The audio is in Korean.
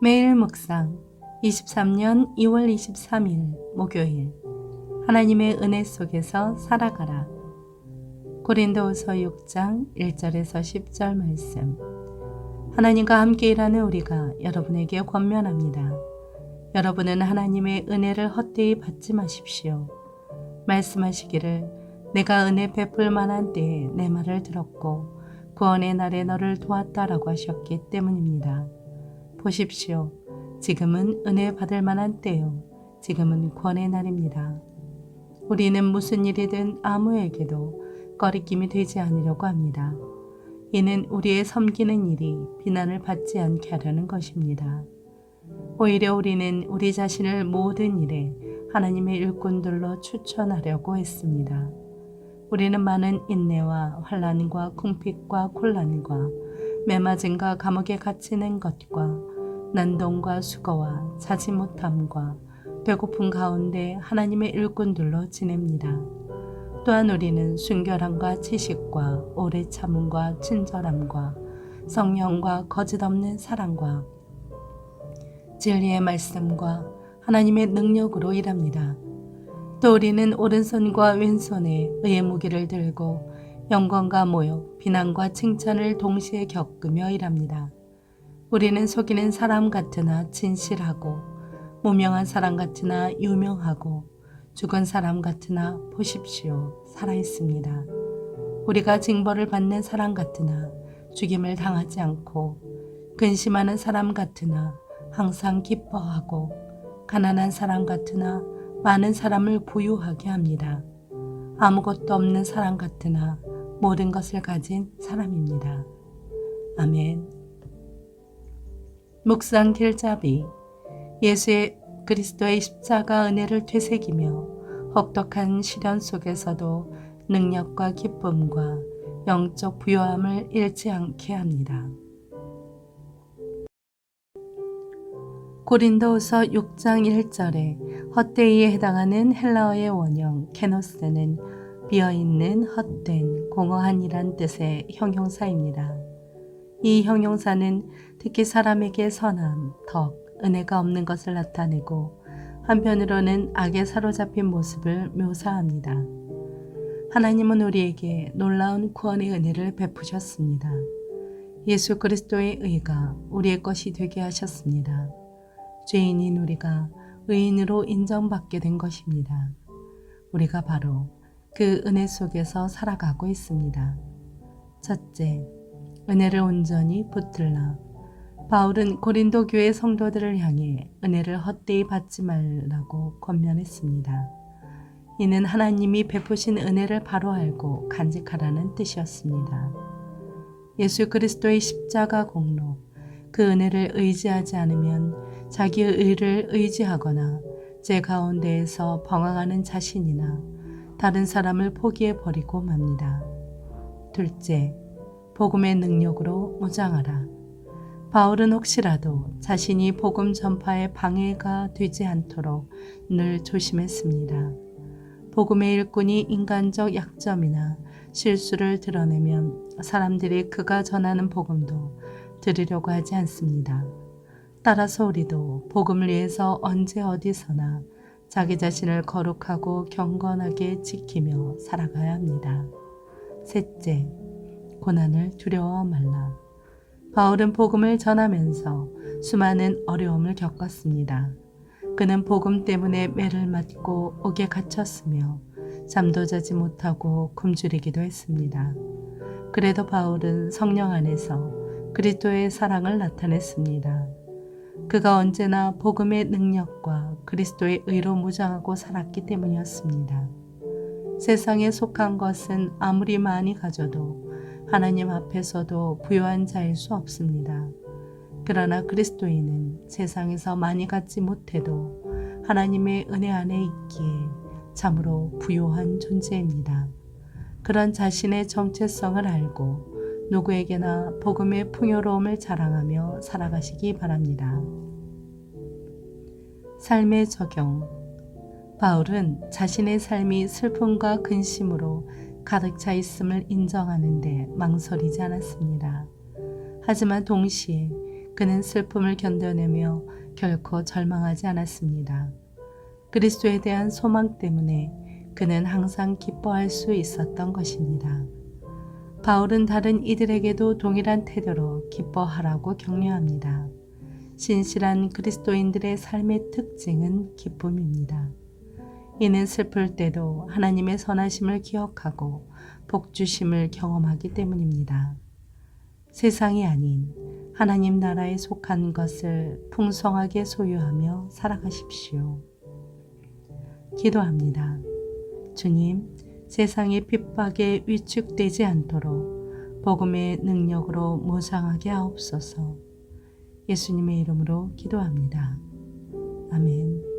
매일 묵상 23년 2월 23일 목요일 하나님의 은혜 속에서 살아가라. 고린도후서 6장 1절에서 10절 말씀. 하나님과 함께 일하는 우리가 여러분에게 권면합니다. 여러분은 하나님의 은혜를 헛되이 받지 마십시오. 말씀하시기를 내가 은혜 베풀 만한 때에 내 말을 들었고 구원의 날에 너를 도왔다라고 하셨기 때문입니다. 보십시오. 지금은 은혜 받을 만한 때요. 지금은 구원의 날입니다. 우리는 무슨 일이든 아무에게도 꺼리낌이 되지 않으려고 합니다. 이는 우리의 섬기는 일이 비난을 받지 않게 하려는 것입니다. 오히려 우리는 우리 자신을 모든 일에 하나님의 일꾼들로 추천하려고 했습니다. 우리는 많은 인내와 환난과 궁핍과 곤란과 매맞음과 감옥에 갇히는 것과 난동과 수고와 자지 못함과 배고픔 가운데 하나님의 일꾼들로 지냅니다. 또한 우리는 순결함과 지식과 오래 참음과 친절함과 성령과 거짓 없는 사랑과 진리의 말씀과 하나님의 능력으로 일합니다. 또 우리는 오른손과 왼손에 의의 무기를 들고 영광과 모욕, 비난과 칭찬을 동시에 겪으며 일합니다. 우리는 속이는 사람 같으나 진실하고 무명한 사람 같으나 유명하고 죽은 사람 같으나 보십시오 살아있습니다. 우리가 징벌을 받는 사람 같으나 죽임을 당하지 않고 근심하는 사람 같으나 항상 기뻐하고 가난한 사람 같으나 많은 사람을 부유하게 합니다. 아무것도 없는 사람 같으나 모든 것을 가진 사람입니다. 아멘. 묵상 길잡이. 예수의 그리스도의 십자가 은혜를 되새기며 혹독한 시련 속에서도 능력과 기쁨과 영적 부요함을 잃지 않게 합니다. 고린도후서 6장 1절에 헛되이에 해당하는 헬라어의 원형 케노스는 비어있는 헛된 공허한이란 뜻의 형용사입니다. 이 형용사는 특히 사람에게 선함, 덕, 은혜가 없는 것을 나타내고 한편으로는 악에 사로잡힌 모습을 묘사합니다. 하나님은 우리에게 놀라운 구원의 은혜를 베푸셨습니다. 예수 그리스도의 의가 우리의 것이 되게 하셨습니다. 죄인인 우리가 의인으로 인정받게 된 것입니다. 우리가 바로 그 은혜 속에서 살아가고 있습니다. 첫째, 은혜를 온전히 붙들라. 바울은 고린도 교회 성도들을 향해 은혜를 헛되이 받지 말라고 권면했습니다. 이는 하나님이 베푸신 은혜를 바로 알고 간직하라는 뜻이었습니다. 예수 그리스도의 십자가 공로, 그 은혜를 의지하지 않으면 자기의 의를 의지하거나 제 가운데에서 방황하는 자신이나 다른 사람을 포기해버리고 맙니다. 둘째, 복음의 능력으로 무장하라. 바울은 혹시라도 자신이 복음 전파에 방해가 되지 않도록 늘 조심했습니다. 복음의 일꾼이 인간적 약점이나 실수를 드러내면 사람들이 그가 전하는 복음도 들으려고 하지 않습니다. 따라서 우리도 복음을 위해서 언제 어디서나 자기 자신을 거룩하고 경건하게 지키며 살아가야 합니다. 셋째, 고난을 두려워 말라. 바울은 복음을 전하면서 수많은 어려움을 겪었습니다. 그는 복음 때문에 매를 맞고 옥에 갇혔으며 잠도 자지 못하고 굶주리기도 했습니다. 그래도 바울은 성령 안에서 그리스도의 사랑을 나타냈습니다. 그가 언제나 복음의 능력과 그리스도의 의로 무장하고 살았기 때문이었습니다. 세상에 속한 것은 아무리 많이 가져도 하나님 앞에서도 부요한 자일 수 없습니다. 그러나 그리스도인은 세상에서 많이 갖지 못해도 하나님의 은혜 안에 있기에 참으로 부요한 존재입니다. 그런 자신의 정체성을 알고 누구에게나 복음의 풍요로움을 자랑하며 살아가시기 바랍니다. 삶의 적용. 바울은 자신의 삶이 슬픔과 근심으로 가득 차 있음을 인정하는데 망설이지 않았습니다. 하지만 동시에 그는 슬픔을 견뎌내며 결코 절망하지 않았습니다. 그리스도에 대한 소망 때문에 그는 항상 기뻐할 수 있었던 것입니다. 바울은 다른 이들에게도 동일한 태도로 기뻐하라고 격려합니다. 신실한 그리스도인들의 삶의 특징은 기쁨입니다. 이는 슬플 때도 하나님의 선하심을 기억하고 복주심을 경험하기 때문입니다. 세상이 아닌 하나님 나라에 속한 것을 풍성하게 소유하며 살아가십시오. 기도합니다. 주님, 세상의 핍박에 위축되지 않도록 복음의 능력으로 무장하게 하옵소서. 예수님의 이름으로 기도합니다. 아멘.